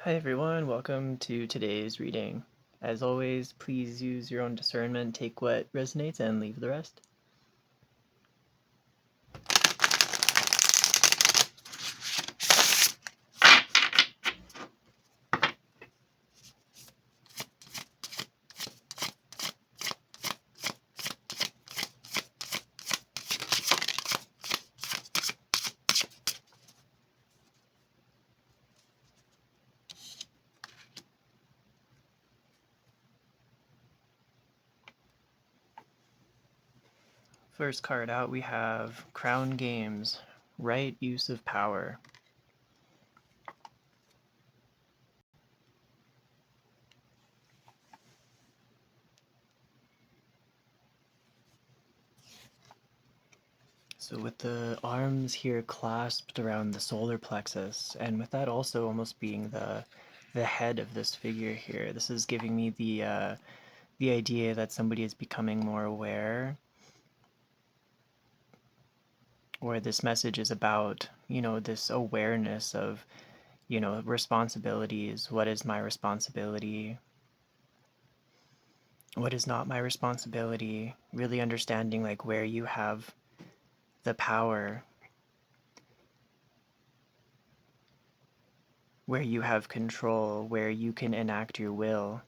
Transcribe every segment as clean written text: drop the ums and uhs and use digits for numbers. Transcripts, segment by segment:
Hi everyone, welcome to today's reading. As always, please use your own discernment, take what resonates and leave the rest. First card out, we have Crown Games, Right Use of Power. So with the arms here clasped around the solar plexus, and with that also almost being the head of this figure here, this is giving me the idea that somebody is becoming more aware, or this message is about, this awareness of, responsibilities. What is my responsibility? What is not my responsibility? Really understanding like where you have the power, where you have control, where you can enact your will.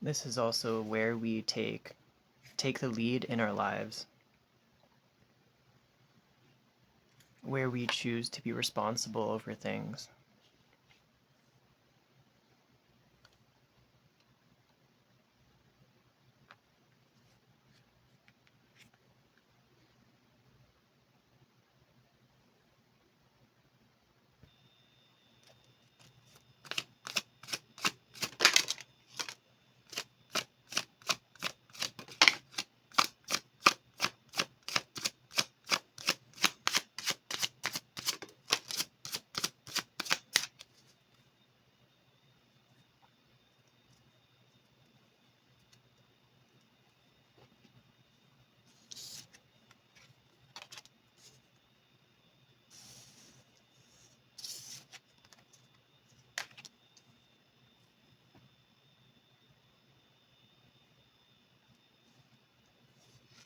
This is also where we take the lead in our lives, where we choose to be responsible over things.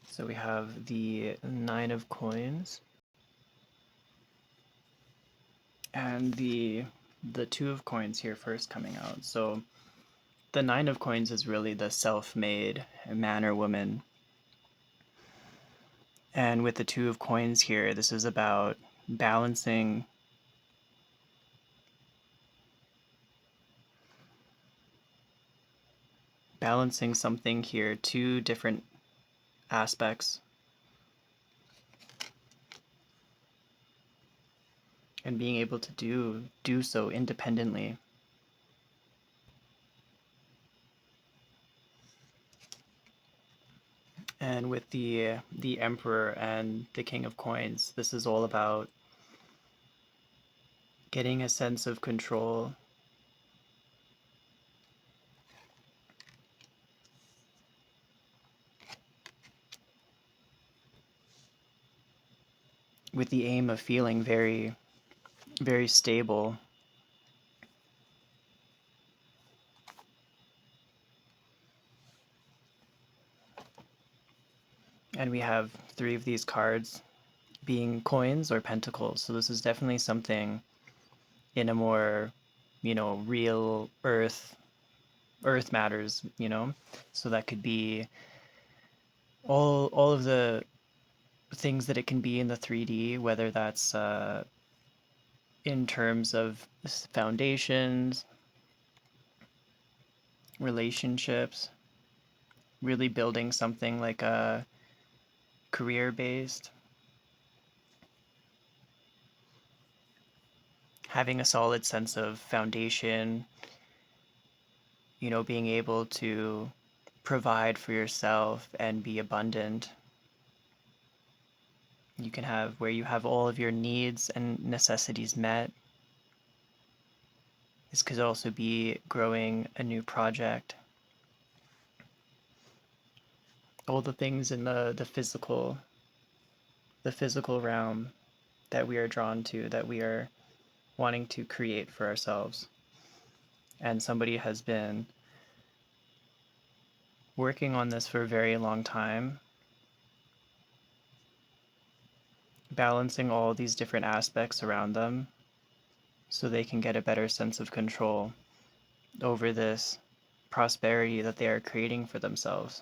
So we have the Nine of Coins and the Two of Coins here first coming out. So the Nine of Coins is really the self-made man or woman. And with the Two of Coins here, this is about balancing something here, two different aspects, and being able to do so independently. And with the Emperor and the King of Coins, this is all about getting a sense of control, with the aim of feeling very, very stable. And we have three of these cards being coins or pentacles. So this is definitely something in a more, real earth matters, So that could be all of the things that it can be in the 3D, whether that's in terms of foundations, relationships, really building something like a career-based, having a solid sense of foundation, being able to provide for yourself and be abundant. You can have where you have all of your needs and necessities met. This could also be growing a new project. all the things in the physical realm that we are drawn to, that we are wanting to create for ourselves. And somebody has been working on this for a very long time, balancing all these different aspects around them so they can get a better sense of control over this prosperity that they are creating for themselves.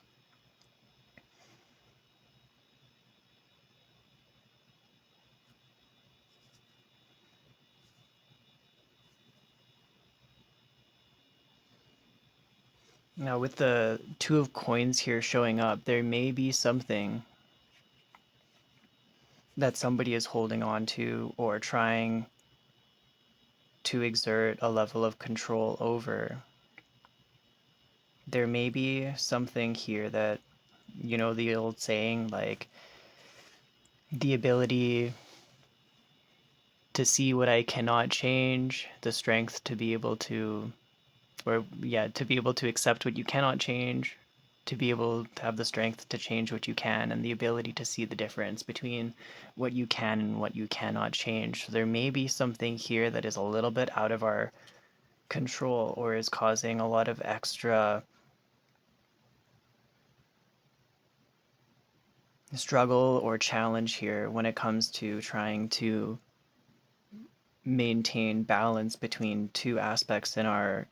Now, with the Two of Coins here showing up, there may be something that somebody is holding on to or trying to exert a level of control over. There may be something here that, you know, the old saying, like, the ability to see what I cannot change, the strength to be able to, or yeah, to be able to accept what you cannot change, to be able to have the strength to change what you can, and the ability to see the difference between what you can and what you cannot change. So there may be something here that is a little bit out of our control or is causing a lot of extra struggle or challenge here when it comes to trying to maintain balance between two aspects in our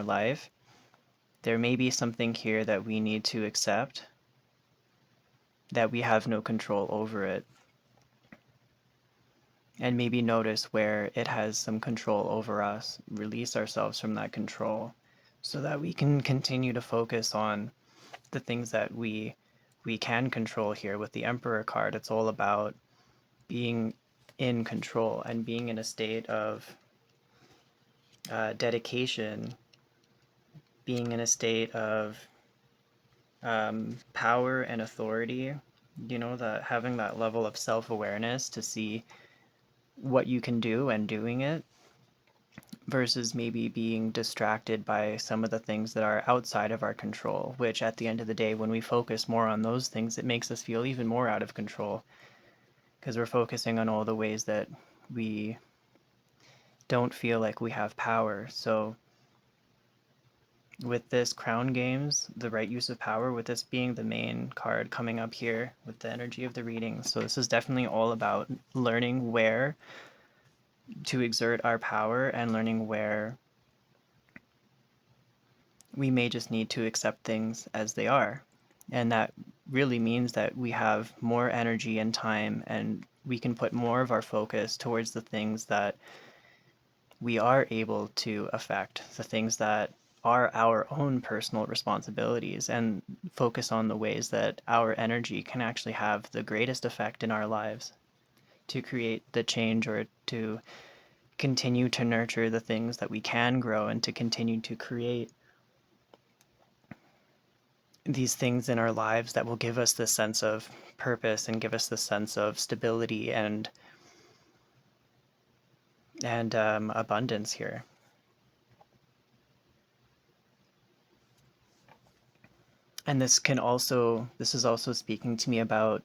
life. There may be something here that we need to accept, that we have no control over it, and maybe notice where it has some control over us, release ourselves from that control so that we can continue to focus on the things that we can control. Here with the Emperor card, it's all about being in control and being in a state of dedication, being in a state of power and authority, you know, that having that level of self-awareness to see what you can do and doing it, versus maybe being distracted by some of the things that are outside of our control, which at the end of the day, when we focus more on those things, it makes us feel even more out of control because we're focusing on all the ways that we don't feel like we have power. So with this Crown Games, the right use of power, with this being the main card coming up here with the energy of the reading. So this is definitely all about learning where to exert our power and learning where we may just need to accept things as they are. And that really means that we have more energy and time, and we can put more of our focus towards the things that we are able to affect, the things that are our own personal responsibilities, and focus on the ways that our energy can actually have the greatest effect in our lives to create the change or to continue to nurture the things that we can grow and to continue to create these things in our lives that will give us this sense of purpose and give us this sense of stability and abundance here. And this is also speaking to me about,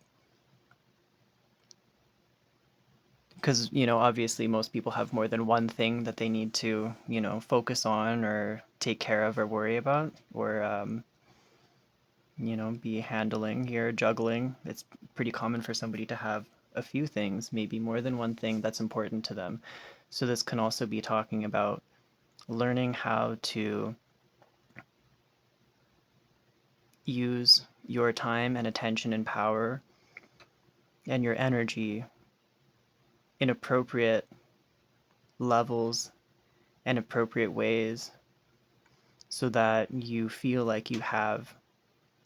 because, you know, obviously most people have more than one thing that they need to, you know, focus on or take care of or worry about or, you know, be handling here, juggling. It's pretty common for somebody to have a few things, maybe more than one thing that's important to them. So this can also be talking about learning how to use your time and attention and power and your energy in appropriate levels and appropriate ways so that you feel like you have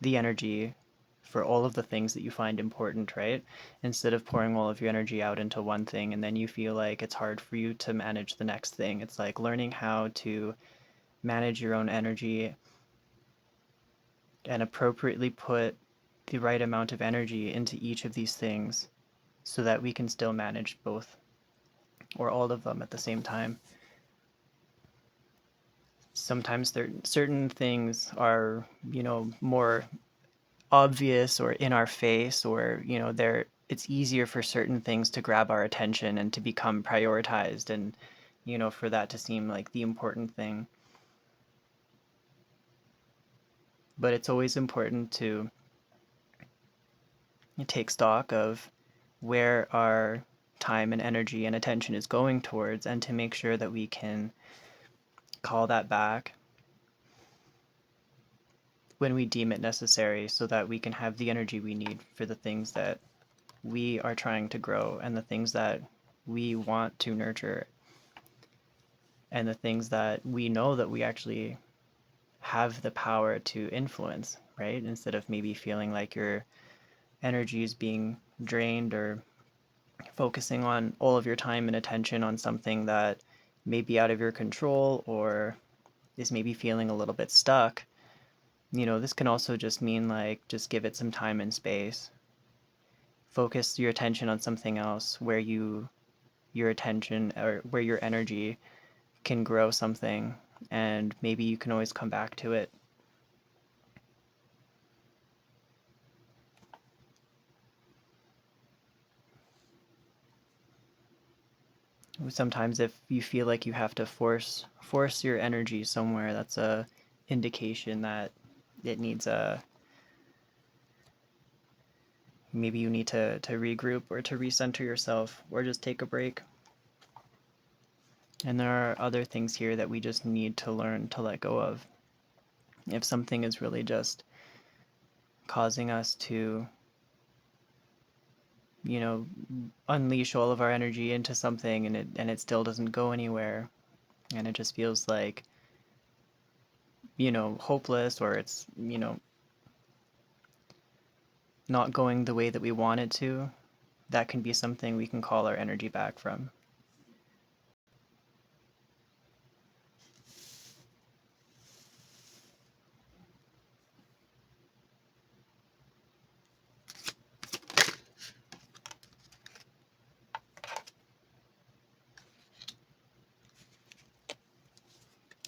the energy for all of the things that you find important, right? Instead of pouring all of your energy out into one thing and then you feel like it's hard for you to manage the next thing. It's like learning how to manage your own energy and appropriately put the right amount of energy into each of these things so that we can still manage both or all of them at the same time. Sometimes certain things are, you know, more obvious or in our face, or it's easier for certain things to grab our attention and to become prioritized, and for that to seem like the important thing. But it's always important to take stock of where our time and energy and attention is going towards, and to make sure that we can call that back when we deem it necessary, so that we can have the energy we need for the things that we are trying to grow, and the things that we want to nurture, and the things that we know that we actually have the power to influence, right? Instead of maybe feeling like your energy is being drained, or focusing on all of your time and attention on something that may be out of your control, or is maybe feeling a little bit stuck. This can also just mean like, just give it some time and space. Focus your attention on something else where your attention, or where your energy can grow something, and maybe you can always come back to it. Sometimes if you feel like you have to force your energy somewhere, that's a indication that it needs maybe you need to regroup, or to recenter yourself, or just take a break. And there are other things here that we just need to learn to let go of. If something is really just causing us to unleash all of our energy into something, and it still doesn't go anywhere, and it just feels like hopeless, or it's not going the way that we want it to, that can be something we can call our energy back from.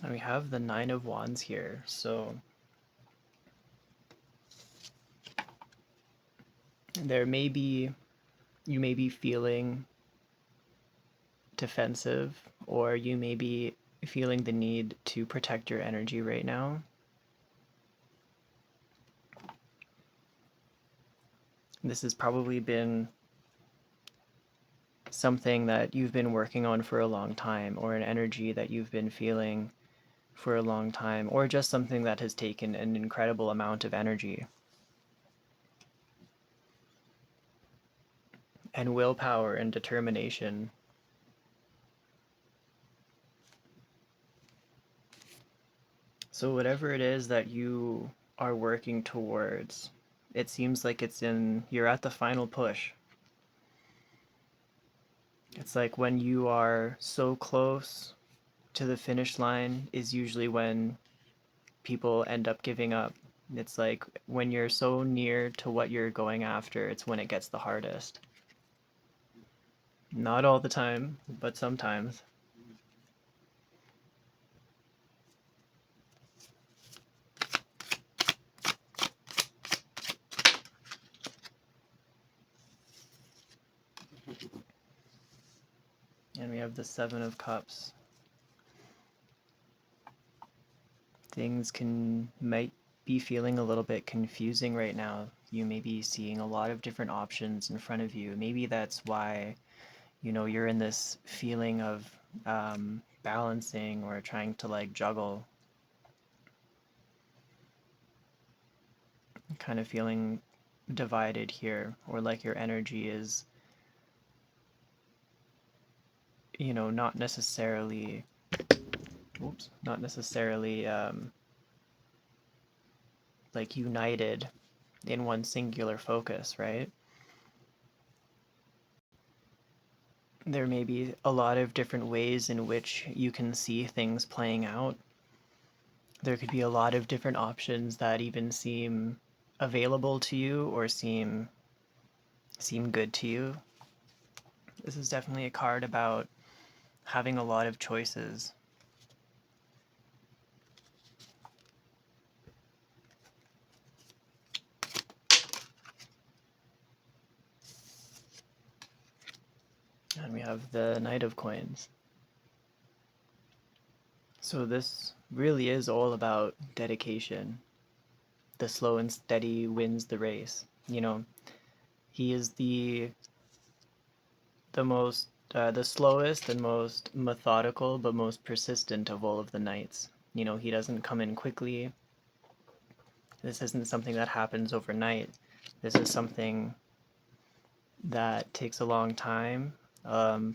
And we have the Nine of Wands here, so you may be feeling defensive, or you may be feeling the need to protect your energy right now. This has probably been something that you've been working on for a long time, or an energy that you've been feeling for a long time, or just something that has taken an incredible amount of energy and willpower and determination. So whatever it is that you are working towards, it seems like you're at the final push. It's like when you are so close to the finish line is usually when people end up giving up. It's like when you're so near to what you're going after, it's when it gets the hardest. Not all the time, but sometimes. And we have the Seven of Cups. Things might be feeling a little bit confusing right now. You may be seeing a lot of different options in front of you. Maybe that's why, you're in this feeling of balancing, or trying to like juggle. Kind of feeling divided here, or like your energy is, not necessarily, like united in one singular focus, right? There may be a lot of different ways in which you can see things playing out. There could be a lot of different options that even seem available to you, or seem good to you. This is definitely a card about having a lot of choices. have the Knight of Coins. So this really is all about dedication. The slow and steady wins the race. You know, he is the slowest and most methodical but most persistent of all of the knights. You know, he doesn't come in quickly. This isn't something that happens overnight. This is something that takes a long time,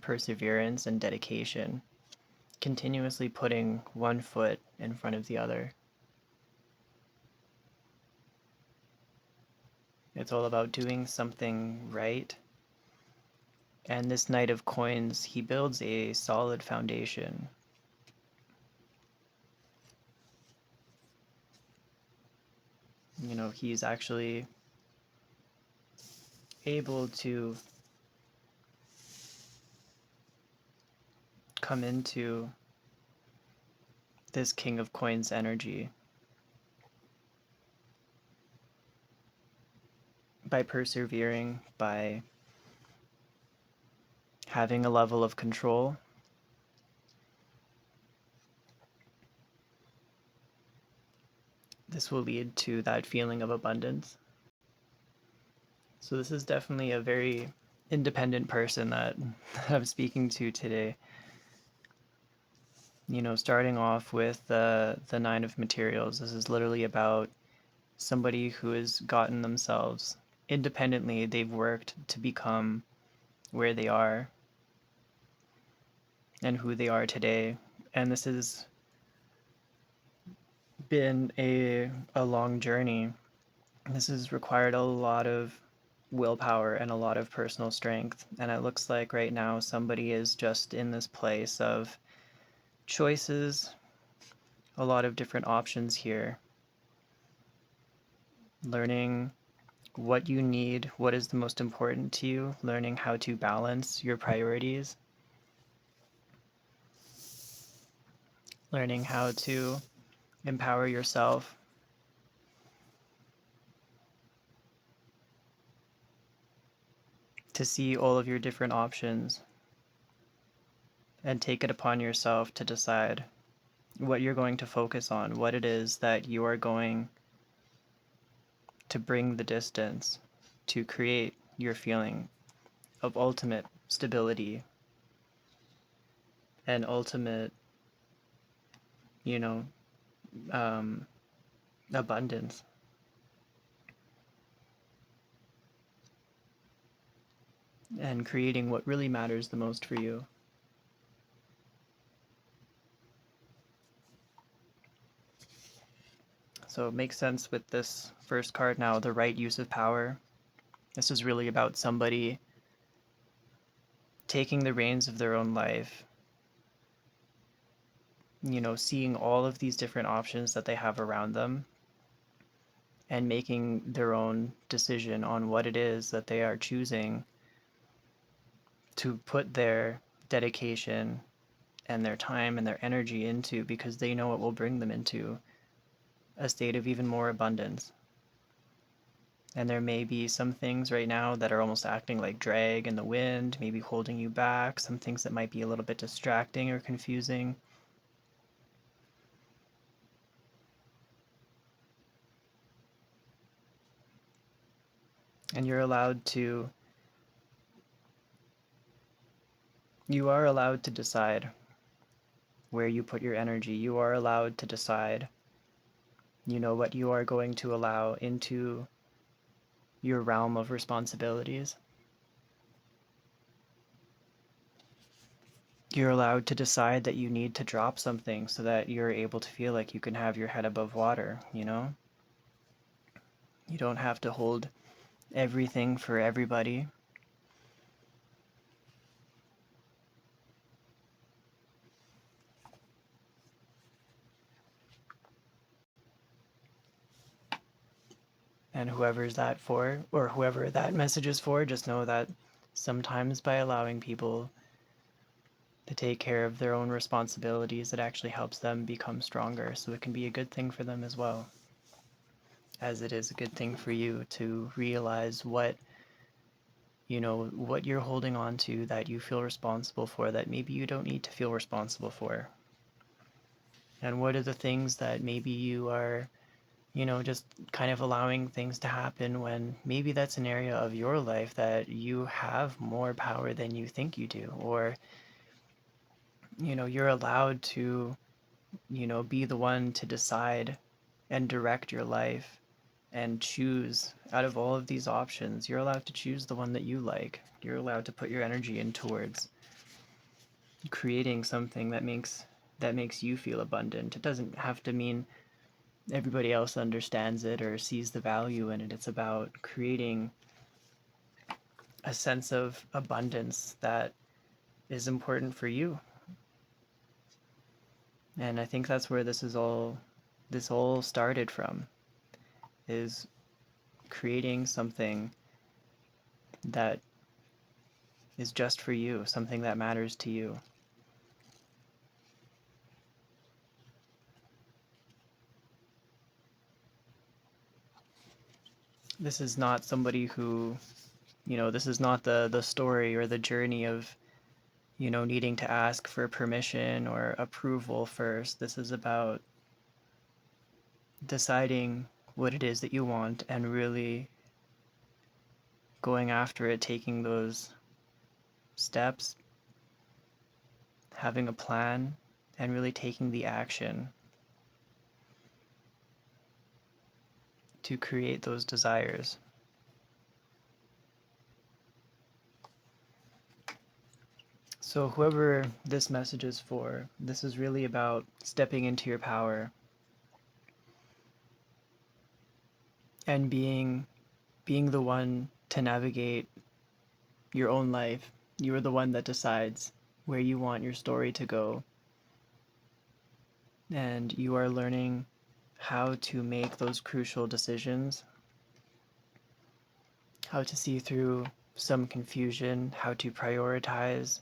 perseverance and dedication, continuously putting one foot in front of the other. It's all about doing something right. And this Knight of Coins, he builds a solid foundation. You know, he's actually able to come into this King of Coins energy by persevering, by having a level of control. This will lead to that feeling of abundance. So this is definitely a very independent person that I'm speaking to today. You know, starting off with the Nine of Materials, this is literally about somebody who has gotten themselves independently. They've worked to become where they are and who they are today. And this has been a long journey. This has required a lot of willpower and a lot of personal strength. And it looks like right now somebody is just in this place of choices, a lot of different options here. Learning what you need, what is the most important to you, learning how to balance your priorities, learning how to empower yourself, to see all of your different options and take it upon yourself to decide what you're going to focus on, what it is that you are going to bring the distance to create your feeling of ultimate stability and ultimate, you know, abundance. And creating what really matters the most for you. So it makes sense with this first card now, the right use of power. This is really about somebody taking the reins of their own life, you know, seeing all of these different options that they have around them and making their own decision on what it is that they are choosing to put their dedication and their time and their energy into, because they know it will bring them into a state of even more abundance. And there may be some things right now that are almost acting like drag in the wind, maybe holding you back, some things that might be a little bit distracting or confusing. And you are allowed to decide where you put your energy. You are allowed to decide, you know, what you are going to allow into your realm of responsibilities. You're allowed to decide that you need to drop something so that you're able to feel like you can have your head above water, you know? You don't have to hold everything for everybody. And whoever's that for, or whoever that message is for, just know that sometimes by allowing people to take care of their own responsibilities, it actually helps them become stronger. So it can be a good thing for them as well, as it is a good thing for you to realize what you know, what you're holding on to that you feel responsible for that maybe you don't need to feel responsible for. And what are the things that maybe you are, you know, just kind of allowing things to happen when maybe that's an area of your life that you have more power than you think you do, or, you know, you're allowed to, you know, be the one to decide and direct your life and choose out of all of these options. You're allowed to choose the one that you like. You're allowed to put your energy in towards creating something that makes you feel abundant. It doesn't have to mean everybody else understands it or sees the value in it. It's about creating a sense of abundance that is important for you. And I think that's where this all started from, is creating something that is just for you, something that matters to you. This is not somebody who, you know, this is not the story or the journey of, you know, needing to ask for permission or approval first. This is about deciding what it is that you want and really going after it, taking those steps, having a plan, and really taking the action to create those desires. So whoever this message is for, this is really about stepping into your power and being the one to navigate your own life. You are the one that decides where you want your story to go. And you are learning how to make those crucial decisions, how to see through some confusion, how to prioritize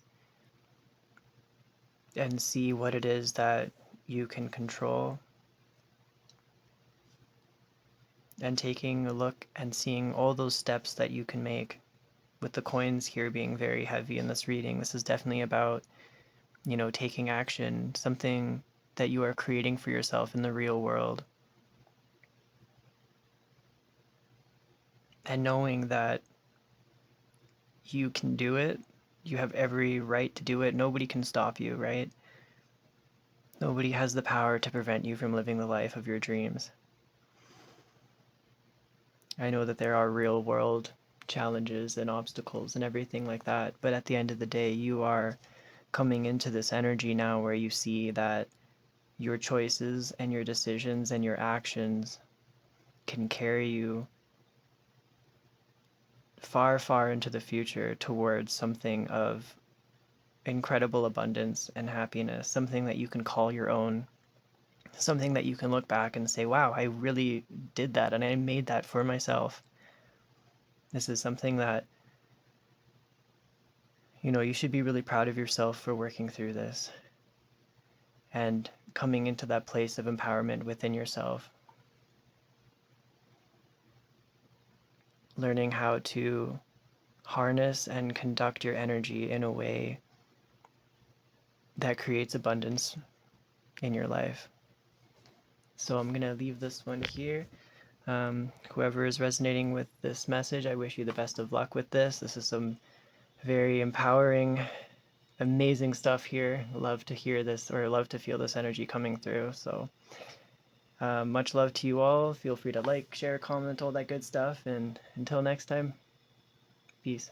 and see what it is that you can control. And taking a look and seeing all those steps that you can make. With the coins here being very heavy in this reading, this is definitely about, you know, taking action, something that you are creating for yourself in the real world. And knowing that you can do it, you have every right to do it. Nobody can stop you, right? Nobody has the power to prevent you from living the life of your dreams. I know that there are real world challenges and obstacles and everything like that, but at the end of the day, you are coming into this energy now where you see that your choices and your decisions and your actions can carry you far, far into the future towards something of incredible abundance and happiness, something that you can call your own, something that you can look back and say, wow, I really did that and I made that for myself. This is something that, you know, you should be really proud of yourself for working through this and coming into that place of empowerment within yourself. Learning how to harness and conduct your energy in a way that creates abundance in your life. So I'm going to leave this one here. Whoever is resonating with this message, I wish you the best of luck with this. This is some very empowering, amazing stuff here. Love to hear this, or love to feel this energy coming through. So much love to you all. Feel free to like, share, comment, all that good stuff. And until next time, peace.